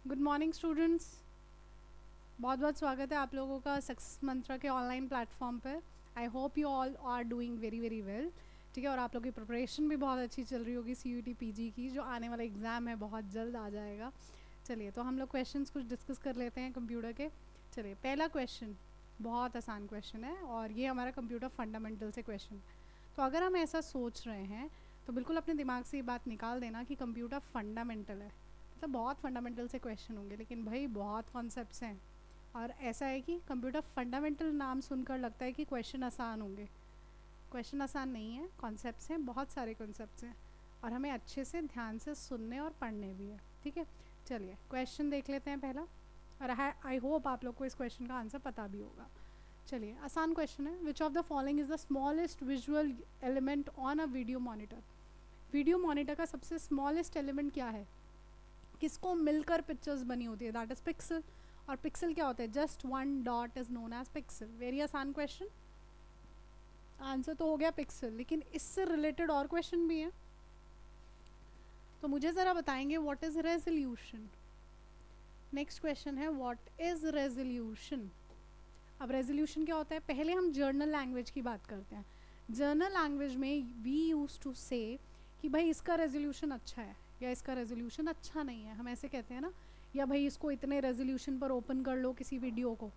Good morning students. बहुत बहुत स्वागत है आप लोगों का सक्सेस मंत्रा के ऑनलाइन प्लेटफॉर्म पर। I hope you all are doing very very well. ठीक है, और आप लोग की प्रिपरेशन भी बहुत अच्छी चल रही होगी CUET PG की, जो आने वाला एग्ज़ाम है बहुत जल्द आ जाएगा। चलिए, तो हम लोग क्वेश्चंस कुछ डिस्कस कर लेते हैं कंप्यूटर के। चलिए, पहला क्वेश्चन बहुत आसान क्वेश्चन है और ये हमारा कंप्यूटर फंडामेंटल से क्वेश्चन। तो अगर हम ऐसा सोच रहे हैं तो बिल्कुल अपने दिमाग से ये बात निकाल देना कि कंप्यूटर फंडामेंटल है, मतलब बहुत फंडामेंटल से क्वेश्चन होंगे, लेकिन भाई बहुत कॉन्सेप्ट्स हैं। और ऐसा है कि कंप्यूटर फंडामेंटल नाम सुनकर लगता है कि क्वेश्चन आसान होंगे। क्वेश्चन आसान नहीं है, कॉन्सेप्ट्स हैं, बहुत सारे कॉन्सेप्ट्स हैं और हमें अच्छे से ध्यान से सुनने और पढ़ने भी है। ठीक है, चलिए क्वेश्चन देख लेते हैं पहला। और आई होप आप लोग को इस क्वेश्चन का आंसर पता भी होगा। चलिए, आसान क्वेश्चन है। विच of the following is the smallest visual element on a video monitor. Video monitor का सबसे स्मॉलेस्ट एलिमेंट क्या है? किसको मिलकर पिक्चर्स बनी होती है? That is pixel. और पिक्सल क्या होता है? Just one dot is known as pixel. Very आसान क्वेश्चन, आंसर तो हो गया पिक्सल, लेकिन इससे रिलेटेड और क्वेश्चन भी हैं। तो मुझे ज़रा बताएंगे what is resolution. Next question है व्हाट इज रेजोल्यूशन। अब रेजोल्यूशन क्या होता है? पहले हम जर्नल लैंग्वेज की बात करते हैं। जर्नल लैंग्वेज में वी यूज टू से कि भाई इसका रेजोल्यूशन अच्छा है या इसका रेजोल्यूशन अच्छा नहीं है, हम ऐसे कहते हैं ना। या भाई इसको इतने रेजोल्यूशन पर ओपन कर लो किसी वीडियो को।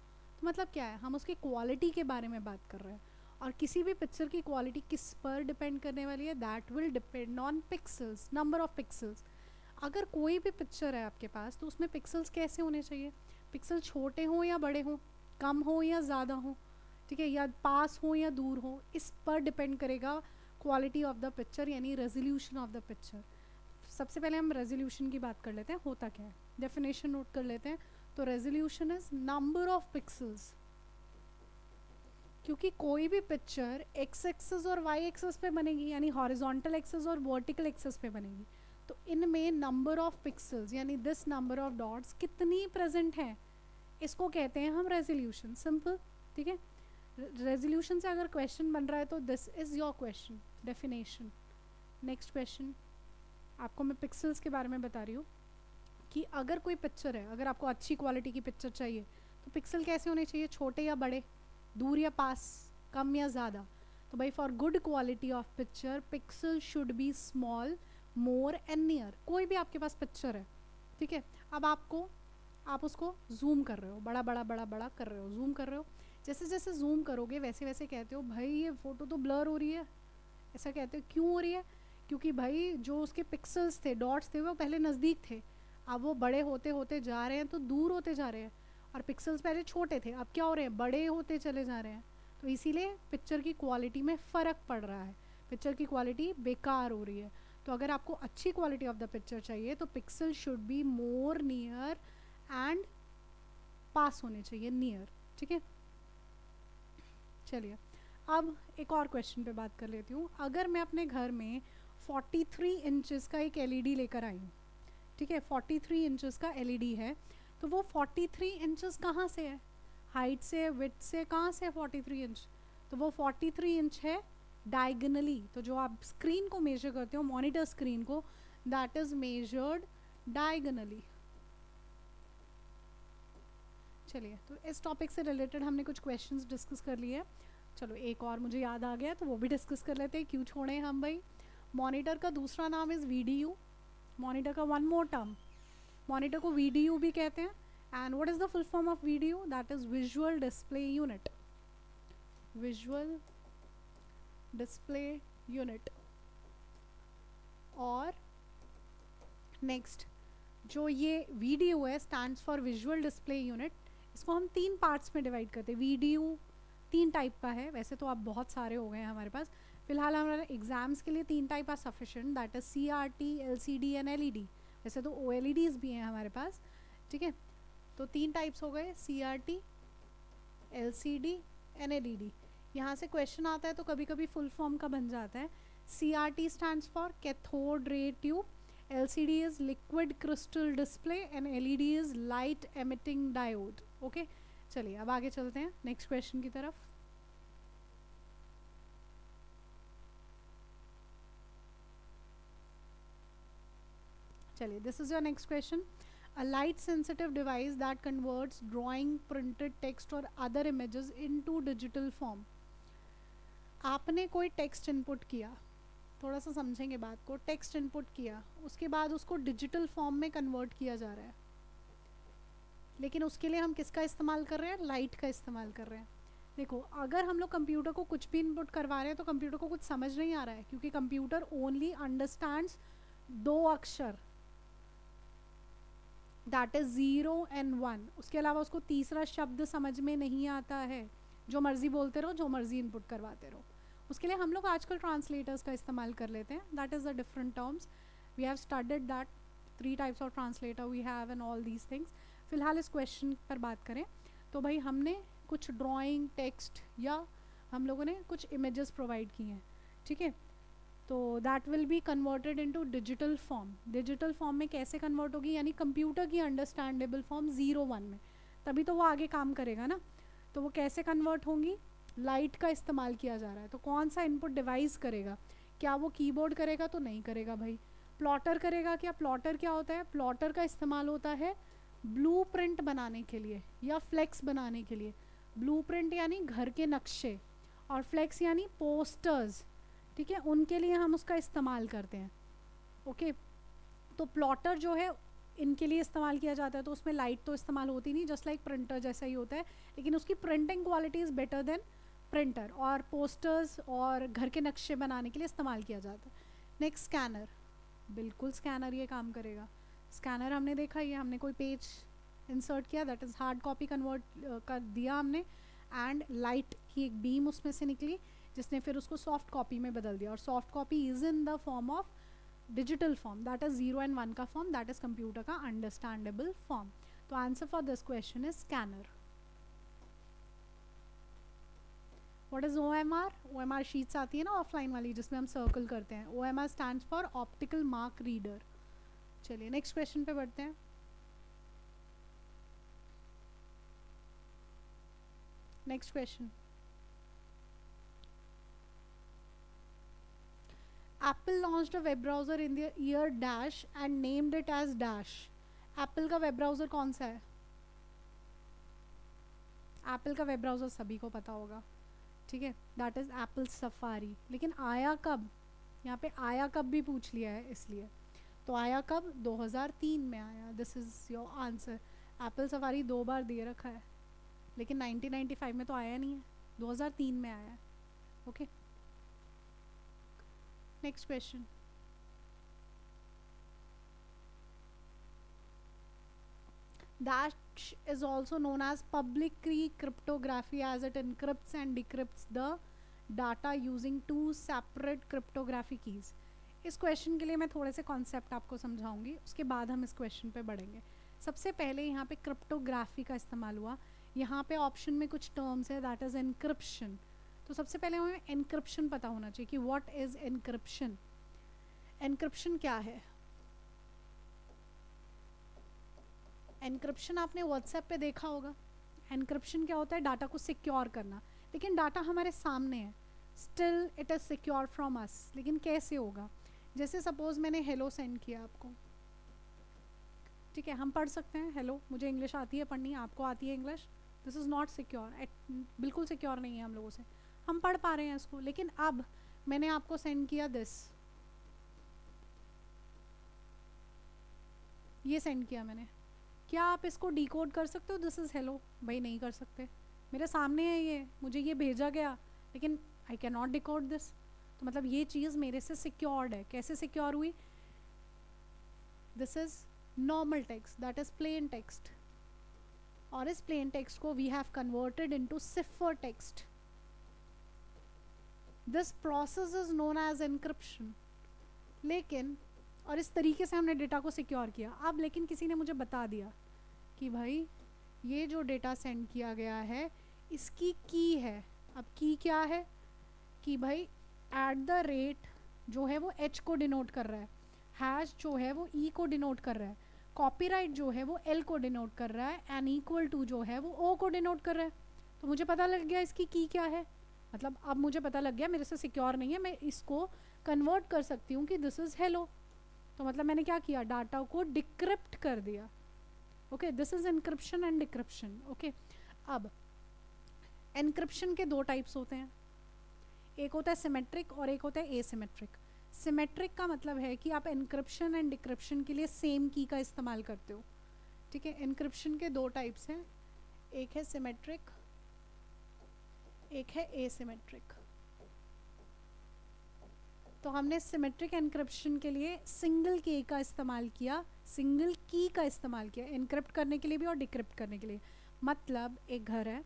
तो मतलब क्या है? हम उसकी क्वालिटी के बारे में बात कर रहे हैं। और किसी भी पिक्चर की क्वालिटी किस पर डिपेंड करने वाली है? That will depend on pixels, number of pixels. अगर कोई भी पिक्चर है आपके पास तो उसमें पिक्सल्स कैसे होने चाहिए? पिक्सल छोटे हों या बड़े हों, कम हो या ज़्यादा हो, ठीक है, या पास हो या दूर हो, इस पर डिपेंड करेगा क्वालिटी ऑफ द पिक्चर, यानी रेजोल्यूशन ऑफ द पिक्चर। सबसे पहले हम रेजोल्यूशन की बात कर लेते हैं, होता क्या है, डेफिनेशन नोट कर लेते हैं। तो resolution is number of pixels. क्योंकि कोई भी पिक्चर एक्स एक्सेस और वाई एक्सेस पे बनेगी, यानी हॉरिजॉन्टल एक्सेस और वर्टिकल एक्सेस पे बनेगी, तो इनमें नंबर ऑफ पिक्सल्स यानी दिस नंबर ऑफ डॉट्स कितनी प्रेजेंट है, इसको कहते हैं हम रेजोल्यूशन। सिंपल, ठीक है। रेजोल्यूशन से अगर क्वेश्चन बन रहा है तो this is your question definition. Next question, आपको मैं पिक्सल्स के बारे में बता रही हूँ कि अगर कोई पिक्चर है, अगर आपको अच्छी क्वालिटी की पिक्चर चाहिए तो पिक्सल कैसे होने चाहिए? छोटे या बड़े, दूर या पास, कम या ज़्यादा? तो भाई for good quality of picture pixel should B small, more and near. कोई भी आपके पास पिक्चर है, ठीक है, अब आप उसको जूम कर रहे हो, बड़ा बड़ा बड़ा बड़ा कर रहे हो, जूम कर रहे हो। जैसे जैसे जूम करोगे वैसे वैसे कहते हो भाई ये फ़ोटो तो ब्लर हो रही है। ऐसा कहते हो, क्यों हो रही है? क्योंकि भाई जो उसके पिक्सल्स थे, डॉट्स थे, वो पहले नज़दीक थे, अब वो बड़े होते होते जा रहे हैं तो दूर होते जा रहे हैं। और पिक्सल्स पहले छोटे थे, अब क्या हो रहे हैं? बड़े होते चले जा रहे हैं। तो इसीलिए पिक्चर की क्वालिटी में फ़र्क पड़ रहा है, पिक्चर की क्वालिटी बेकार हो रही है। तो अगर आपको अच्छी क्वालिटी ऑफ द पिक्चर चाहिए तो pixel should be more near and पास होने चाहिए, नियर, ठीक है। चलिए, अब एक और क्वेश्चन पे बात कर लेती हूँ। अगर मैं अपने घर में 43 इंचेस का एक एलईडी लेकर आई हूँ, ठीक है, 43 इंचेस का एलईडी है, तो वो 43 इंचेस कहाँ से है? हाइट से, विड्थ से, कहाँ से है 43 इंच? तो वो 43 इंच है डायगनली। तो जो आप स्क्रीन को मेजर करते हो, मॉनिटर स्क्रीन को, दैट इज मेजर्ड डायगनली। चलिए, तो इस टॉपिक से रिलेटेड हमने कुछ क्वेश्चंस डिस्कस कर लिए। चलो, एक और मुझे याद आ गया तो वो भी डिस्कस कर लेते हैं, क्यों छोड़े हम भाई। मॉनिटर का दूसरा नाम इज़ VDU। मॉनिटर का वन मोर टर्म, मॉनिटर को VDU भी कहते हैं। And what is the full form of VDU? That is visual display unit. Visual display unit. और नेक्स्ट, जो ये VDU है stands for visual display unit. इसको हम 3 पार्ट्स में डिवाइड करते हैं। VDU 3 टाइप का है, वैसे तो आप बहुत सारे हो गए हैं हमारे पास, फिलहाल हमारे एग्जाम्स के लिए 3 type are sufficient, that is CRT, LCD and LED। वैसे तो OLEDs भी हैं हमारे पास, ठीक है। तो 3 टाइप्स हो गए, CRT, LCD एंड LED। यहाँ से क्वेश्चन आता है तो कभी कभी फुल फॉर्म का बन जाता है। CRT stands for cathode ray tube, LCD is liquid crystal display and LED is light emitting diode। Okay, चलिए अब आगे चलते हैं नेक्स्ट क्वेश्चन की तरफ। चलिए, this is your next question. A light sensitive device that converts drawing, printed text और other images into digital form. आपने कोई टेक्स्ट इनपुट किया, थोड़ा सा समझेंगे बात को, टेक्स्ट इनपुट किया, उसके बाद उसको डिजिटल फॉर्म में कन्वर्ट किया जा रहा है, लेकिन उसके लिए हम किसका इस्तेमाल कर रहे हैं? लाइट का इस्तेमाल कर रहे हैं. देखो, अगर हम लोग कंप्यूटर को कुछ भी इनपुट करवा रहे हैं तो कंप्यूटर को कुछ समझ नहीं आ रहा है, क्योंकि कंप्यूटर ओनली अंडरस्टैंड्स 2 अक्षर, दैट इज 0 and 1. उसके अलावा उसको तीसरा शब्द समझ में नहीं आता है. जो मर्जी बोलते रहो, जो मर्जी इनपुट करवाते रहो. उसके लिए हम लोग आजकल ट्रांसलेटर्स का इस्तेमाल कर लेते हैं. That is the different terms. We have studied that 3 types of translator we have and all these things. फिलहाल इस क्वेश्चन पर बात करें तो भाई हमने कुछ ड्राइंग, टेक्स्ट या हम लोगों ने कुछ इमेजेस प्रोवाइड की हैं, ठीक है. तो that will be converted into digital form. Digital form में कैसे कन्वर्ट होगी? यानी कंप्यूटर की अंडरस्टैंडेबल फॉर्म 0-1 में, तभी तो वो आगे काम करेगा ना. तो वो कैसे कन्वर्ट होंगी? लाइट का इस्तेमाल किया जा रहा है. तो कौन सा इनपुट डिवाइस करेगा? क्या वो कीबोर्ड करेगा? तो नहीं करेगा भाई. प्लॉटर करेगा क्या? प्लॉटर क्या होता है? प्लॉटर का इस्तेमाल होता है ब्लूप्रिंट बनाने के लिए या फ्लेक्स बनाने के लिए. ब्लूप्रिंट यानी घर के नक्शे और फ्लेक्स यानी पोस्टर्स, ठीक है, उनके लिए हम उसका इस्तेमाल करते हैं. ओके, तो प्लॉटर जो है इनके लिए इस्तेमाल किया जाता है, तो उसमें लाइट तो इस्तेमाल होती नहीं, जस्ट लाइक प्रिंटर जैसा ही होता है, लेकिन उसकी printing quality is better than printer. और पोस्टर्स और घर के नक्शे बनाने के लिए इस्तेमाल किया जाता है. Next, scanner. बिल्कुल स्कैनर ये काम करेगा. स्कैनर हमने देखा, ये हमने कोई पेज इंसर्ट किया, that is hard copy convert कर दिया हमने, एंड लाइट की एक बीम उसमें से निकली जिसने फिर उसको सॉफ्ट कॉपी में बदल दिया. और soft copy is in the form of digital form, that is 0 and 1 का फॉर्म, दैट इज़ कंप्यूटर का अंडरस्टैंडेबल फॉर्म. तो answer for this question is scanner. What is OMR? OMR sheets आती है ना ऑफलाइन वाली, जिसमें हम सर्कल करते हैं. OMR stands for optical mark reader. चलिए नेक्स्ट क्वेश्चन पे बढ़ते हैं. Next question, Apple launched a web browser in the year dash and named it as dash. Apple का वेब ब्राउज़र कौन सा है? Apple का वेब ब्राउज़र सभी को पता होगा, ठीक है, दैट इज़ एप्पल सफारी. लेकिन आया कब? यहाँ पे आया कब भी पूछ लिया है, इसलिए. तो आया कब? 2003 में आया. This is your answer. Apple safari 2 बार दे रखा है, लेकिन 1995 में तो आया नहीं है, 2003 में आया है. Okay, next question. Dash is also known as public key cryptography as it encrypts and decrypts the data using 2 separate cryptography keys. इस क्वेश्चन के लिए मैं थोड़े से कॉन्सेप्ट आपको समझाऊंगी, उसके बाद हम इस क्वेश्चन पे बढ़ेंगे. सबसे पहले यहाँ पे क्रिप्टोग्राफी का इस्तेमाल हुआ. यहाँ पे ऑप्शन में कुछ टर्म्स है, दैट इज़ एनक्रिप्शन. तो सबसे पहले हमें एनक्रिप्शन पता होना चाहिए कि व्हाट इज़ एनक्रिप्शन. एनक्रिप्शन क्या है? एनक्रिप्शन आपने व्हाट्सएप पे देखा होगा. एनक्रिप्शन क्या होता है? डाटा को सिक्योर करना. लेकिन डाटा हमारे सामने है, still it is secure from us. लेकिन कैसे होगा? जैसे सपोज मैंने हेलो सेंड किया आपको, ठीक है, हम पढ़ सकते हैं हेलो, मुझे इंग्लिश आती है पढ़नी, आपको आती है English. This is not secure, बिल्कुल सिक्योर नहीं है हम लोगों से, हम पढ़ पा रहे हैं इसको. लेकिन अब मैंने आपको सेंड किया दिस, ये सेंड किया मैंने, क्या आप इसको डिकोड कर सकते हो? This is hello. भाई नहीं कर सकते, मेरे सामने है ये, मुझे ये भेजा गया, लेकिन I can not decode this. तो मतलब ये चीज़ मेरे से सिक्योर्ड है. कैसे सिक्योर हुई? This is normal text, that is plain text, और इस प्लेन टेक्स्ट को we have converted into cipher text. This process is known as encryption. लेकिन और इस तरीके से हमने डेटा को सिक्योर किया. अब लेकिन किसी ने मुझे बता दिया कि भाई ये जो डेटा सेंड किया गया है इसकी की है. अब की क्या है? कि भाई एट द रेट जो है वो एच को डिनोट कर रहा है, हैश जो है वो ई को डिनोट कर रहा है, कॉपीराइट जो है वो एल को डिनोट कर रहा है, एंड इक्वल टू जो है वो ओ को डिनोट कर रहा है. तो मुझे पता लग गया इसकी की क्या है. मतलब अब मुझे पता लग गया मेरे से सिक्योर नहीं है, मैं इसको कन्वर्ट कर सकती हूँ कि दिस इज़ हेलो. तो मतलब मैंने क्या किया? डाटा को डिक्रिप्ट कर दिया. Okay, this is encryption and decryption. Okay, अब एनक्रिप्शन के 2 टाइप्स होते हैं, एक होता है सिमेट्रिक और एक होता है एसिमेट्रिक। सिमेट्रिक का मतलब है कि आप एनक्रिप्शन एंड डिक्रिप्शन के लिए सेम की का इस्तेमाल करते हो। ठीक है, एनक्रिप्शन के 2 टाइप्स हैं, एक है सिमेट्रिक, एक है एसिमेट्रिक। तो हमने सिमेट्रिक एनक्रिप्शन के लिए सिंगल की का इस्तेमाल किया, सिंगल की का इस्तेमाल किया एनक्रिप्ट करने के लिए भी और डिक्रिप्ट करने के लिए। मतलब एक घर है,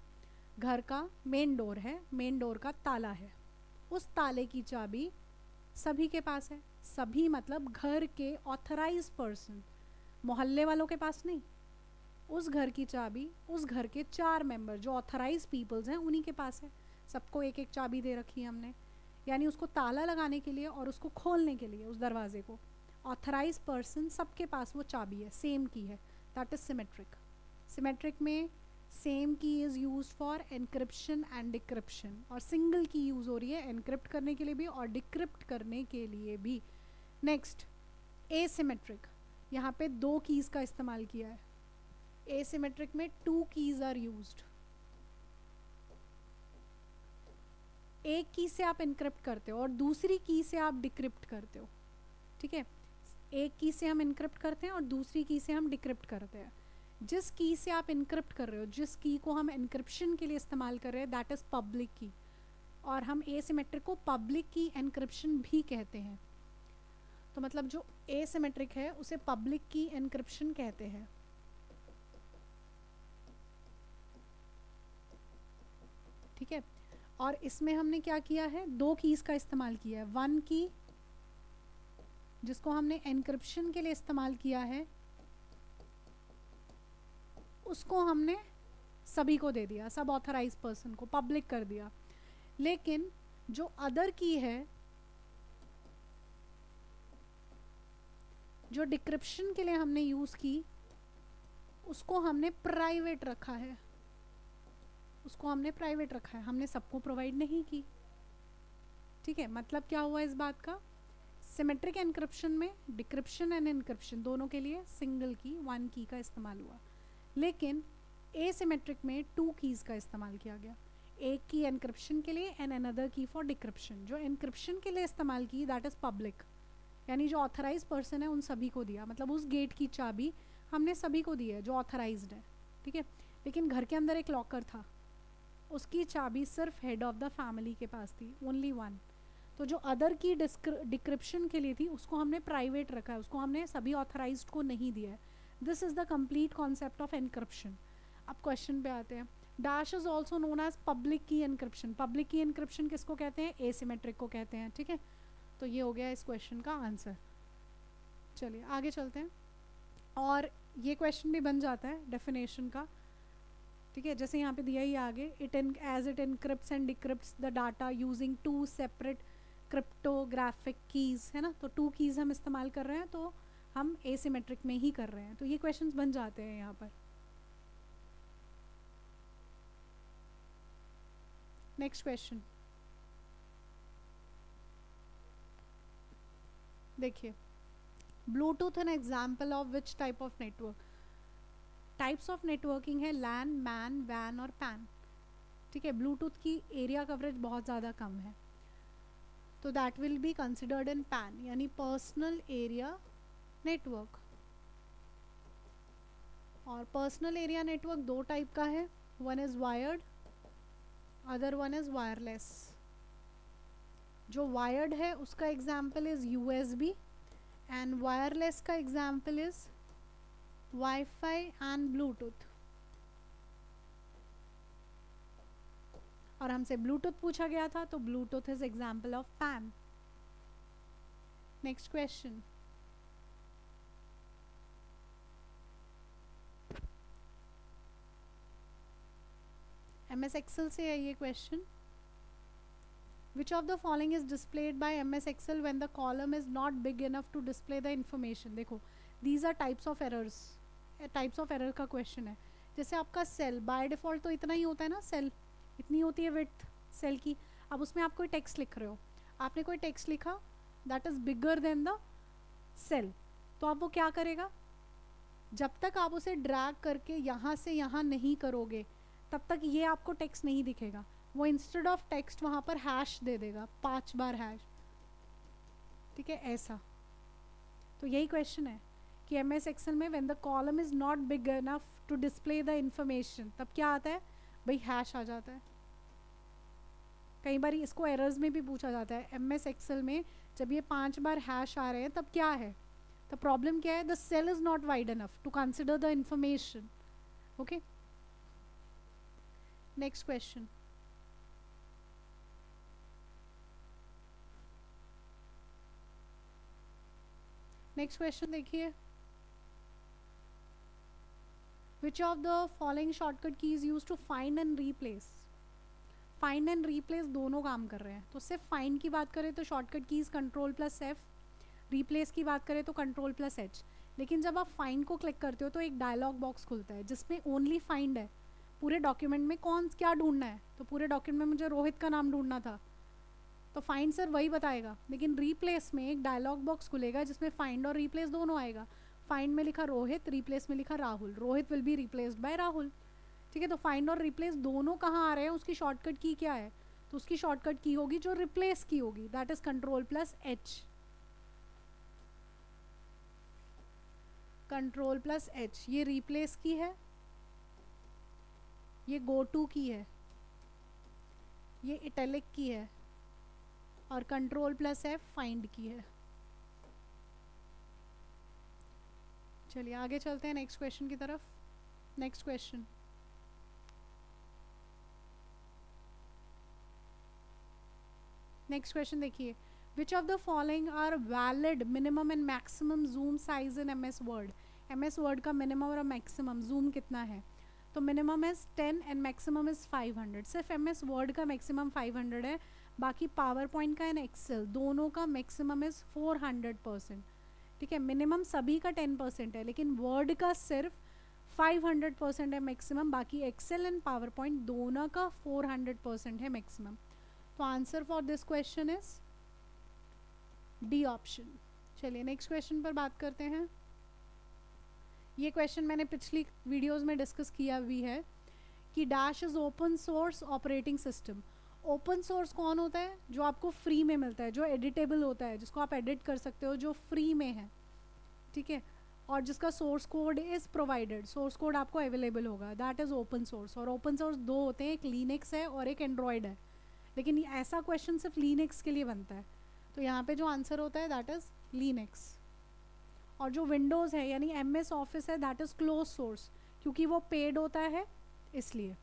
घर का मेन डोर है, मेन डोर का ताला है, उस ताले की चाबी सभी के पास है। सभी मतलब घर के ऑथराइज पर्सन, मोहल्ले वालों के पास नहीं। उस घर की चाबी उस घर के 4 मेंबर जो ऑथराइज पीपल्स हैं उन्हीं के पास है। सबको एक एक चाबी दे रखी है हमने, यानी उसको ताला लगाने के लिए और उसको खोलने के लिए उस दरवाजे को ऑथराइज पर्सन सबके पास वो चाबी है, सेम की है। That is symmetric. सिमेट्रिक में सेम की is use for encryption and decryption, और सिंगल की यूज़ हो रही है एनक्रिप्ट करने के लिए भी और डिक्रिप्ट करने के लिए भी। नेक्स्ट एसिमेट्रिक, यहाँ पे 2 कीज़ का इस्तेमाल किया है। एसिमेट्रिक में 2 कीज़ आर यूज्ड। एक की से आप एनक्रिप्ट करते हो और दूसरी की से आप डिक्रिप्ट करते हो। ठीक है, एक की से हम एनक्रिप्ट करते हैं और दूसरी की से हम डिक्रिप्ट करते हैं। जिस की से आप इनक्रिप्ट कर रहे हो, जिस की को हम इनक्रिप्शन के लिए इस्तेमाल कर रहे हैं, दैट इज़ पब्लिक की, और हम एसिमेट्रिक को पब्लिक की एनक्रिप्शन भी कहते हैं। तो मतलब जो एसिमेट्रिक है उसे पब्लिक की एनक्रिप्शन कहते हैं। ठीक है, और इसमें हमने क्या किया है, 2 कीज़ का इस्तेमाल किया है। 1 की जिसको हमने एनक्रिप्शन के लिए इस्तेमाल किया है उसको हमने सभी को दे दिया, सब ऑथराइज पर्सन को पब्लिक कर दिया। लेकिन जो अदर की है, जो डिक्रिप्शन के लिए हमने यूज़ की, उसको हमने प्राइवेट रखा है, उसको हमने प्राइवेट रखा है, हमने सबको प्रोवाइड नहीं की। ठीक है, मतलब क्या हुआ इस बात का, सिमेट्रिक एनक्रिप्शन में डिक्रिप्शन एंड एनक्रिप्शन दोनों के लिए सिंगल की 1 की का इस्तेमाल हुआ, लेकिन एसिमेट्रिक में 2 कीज़ का इस्तेमाल किया गया, एक की एनक्रिप्शन के लिए एंड अनदर की फॉर डिक्रिप्शन। जो एनक्रिप्शन के लिए इस्तेमाल की दैट इज़ पब्लिक, यानी जो ऑथराइज पर्सन है उन सभी को दिया, मतलब उस गेट की चाबी हमने सभी को दी है जो ऑथराइज्ड है। ठीक है, लेकिन घर के अंदर एक लॉकर था, उसकी चाबी सिर्फ हेड ऑफ द फैमिली के पास थी, ओनली 1। तो जो अदर की डिक्रिप्शन के लिए थी उसको हमने प्राइवेट रखा है, उसको हमने सभी ऑथराइज्ड को नहीं दिया है। This is the complete concept of encryption. अब क्वेश्चन पे आते हैं। Dash is also known as public key encryption. Public key encryption किसको कहते हैं, एसिमेट्रिक को कहते हैं। ठीक है, तो ये हो गया इस क्वेश्चन का आंसर। चलिए आगे चलते हैं, और ये क्वेश्चन भी बन जाता है डेफिनेशन का। ठीक है, जैसे यहाँ पे दिया ही आगे, it as it encrypts and decrypts the data using 2 separate cryptographic keys, है ना। तो 2 कीज़ हम इस्तेमाल कर रहे हैं, तो हम एसिमेट्रिक में ही कर रहे हैं, तो ये क्वेश्चंस बन जाते हैं यहाँ पर। नेक्स्ट क्वेश्चन देखिए, Bluetooth an example of which type of network. Types of networking है लैन, मैन, वैन और पैन। ठीक है, ब्लूटूथ की एरिया कवरेज बहुत ज़्यादा कम है, तो that will be considered in PAN, यानी पर्सनल एरिया नेटवर्क। और पर्सनल एरिया नेटवर्क 2 टाइप का है, one is wired, other one is wireless. जो वायर्ड है उसका example is USB, and wireless का example is WiFi and Bluetooth. और हमसे ब्लूटूथ पूछा गया था, तो Bluetooth is example of PAN. Next question, MS Excel से है ये question. Which of the following is displayed by MS Excel when the column is not big enough to display the information? देखो, these are types of errors, types of error का question है। जैसे आपका cell by default तो इतना ही होता है ना, सेल इतनी होती है विड्थ सेल की। अब उसमें आप कोई टेक्स्ट लिख रहे हो, आपने कोई टेक्स्ट लिखा that is bigger than the cell, तो आप वो क्या करेगा, जब तक आप उसे ड्रैग करके यहाँ से यहाँ नहीं करोगे तब तक ये आपको टेक्स्ट नहीं दिखेगा। वो इंस्टेड ऑफ टेक्स्ट वहाँ पर हैश दे देगा, 5 बार हैश, ठीक है ऐसा। तो यही क्वेश्चन है कि एम एस एक्सेल में when the column is not big enough to display the information, तब क्या आता है भाई, हैश आ जाता है। कई बार इसको एरर्स में भी पूछा जाता है एम एस एक्सेल में, जब ये 5 बार हैश आ रहे हैं तब क्या है, द प्रॉब्लम क्या है, the cell is not wide enough to consider the information. Okay, next question. Next question देखिए, which of the following shortcut keys use to find and replace. Find and replace दोनों काम कर रहे हैं। तो सिर्फ फाइंड की बात करें तो shortcut keys control plus F, replace की बात करें तो कंट्रोल प्लस एच। लेकिन जब आप फाइंड को क्लिक करते हो तो एक डायलॉग बॉक्स खुलता है जिसमें ओनली फाइंड है। पूरे डॉक्यूमेंट में कौन क्या ढूंढना है, तो पूरे डॉक्यूमेंट में मुझे रोहित का नाम ढूंढना था, तो फाइंड सर वही बताएगा। लेकिन रिप्लेस में एक डायलॉग बॉक्स खुलेगा जिसमें फाइंड और रिप्लेस दोनों आएगा। फाइंड में लिखा रोहित, रिप्लेस में लिखा Rahul, Rohit will be replaced by Rahul, ठीक है। तो फाइंड और रिप्लेस दोनों कहाँ आ रहे हैं, उसकी शॉर्टकट की क्या है, तो उसकी शॉर्टकट की होगी जो रिप्लेस की होगी, that is control plus H. Control plus H, ये रिप्लेस की है, ये गो टू की है, ये इटैलिक की है, और कंट्रोल प्लस एफ फाइंड की है। चलिए आगे चलते हैं नेक्स्ट क्वेश्चन की तरफ। नेक्स्ट क्वेश्चन, नेक्स्ट क्वेश्चन देखिए, which of the following are valid minimum and maximum zoom size in M S word. M S word का मिनिमम और मैक्सिमम जूम कितना है, तो minimum is 10 and maximum is 500। सिर्फ M S word का maximum 500 है, बाकी पावर पॉइंट का एंड एक्सेल दोनों का मैक्सिमम इज 400%, ठीक है। मिनिमम सभी का 10% है, लेकिन वर्ड का सिर्फ 500% है मैक्सिमम, बाकी एक्सेल एंड पावर पॉइंट दोनों का 400% है मैक्सिमम। तो answer for this question is D option. चलिए नेक्स्ट क्वेश्चन पर बात करते हैं। ये क्वेश्चन मैंने पिछली वीडियोस में डिस्कस किया भी है कि dash is open source operating system. Open source कौन होता है, जो आपको फ्री में मिलता है, जो एडिटेबल होता है, जिसको आप एडिट कर सकते हो, जो फ्री में है, ठीक है, और जिसका source code is provided, source code आपको अवेलेबल होगा, दैट इज ओपन सोर्स। और ओपन सोर्स दो होते हैं, एक लिनक्स है और एक एंड्रॉयड है, लेकिन ऐसा क्वेश्चन सिर्फ लिनक्स के लिए बनता है, तो यहाँ पे जो आंसर होता है दैट इज लिनक्स। और जो विंडोज़ है यानी एम एस ऑफिस है दैट इज क्लोज सोर्स, क्योंकि वो पेड होता है इसलिए।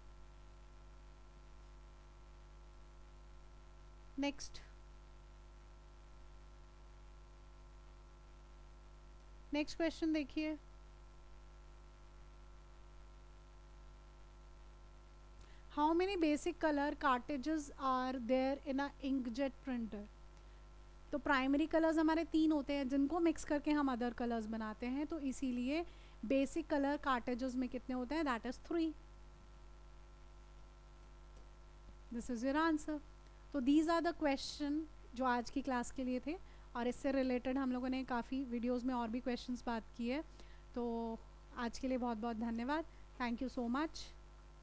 नेक्स्ट, नेक्स्ट क्वेश्चन देखिए, how many basic colour cartridges are there in a inkjet printer. तो प्राइमरी कलर्स हमारे 3 होते हैं जिनको मिक्स करके हम अदर कलर्स बनाते हैं, तो इसीलिए बेसिक कलर कार्टेजेस में कितने होते हैं, that is 3। This is your answer. तो दीज आर द क्वेश्चन जो आज की क्लास के लिए थे, और इससे रिलेटेड हम लोगों ने काफ़ी वीडियोस में और भी क्वेश्चंस बात की है। तो आज के लिए बहुत बहुत धन्यवाद, थैंक यू सो मच।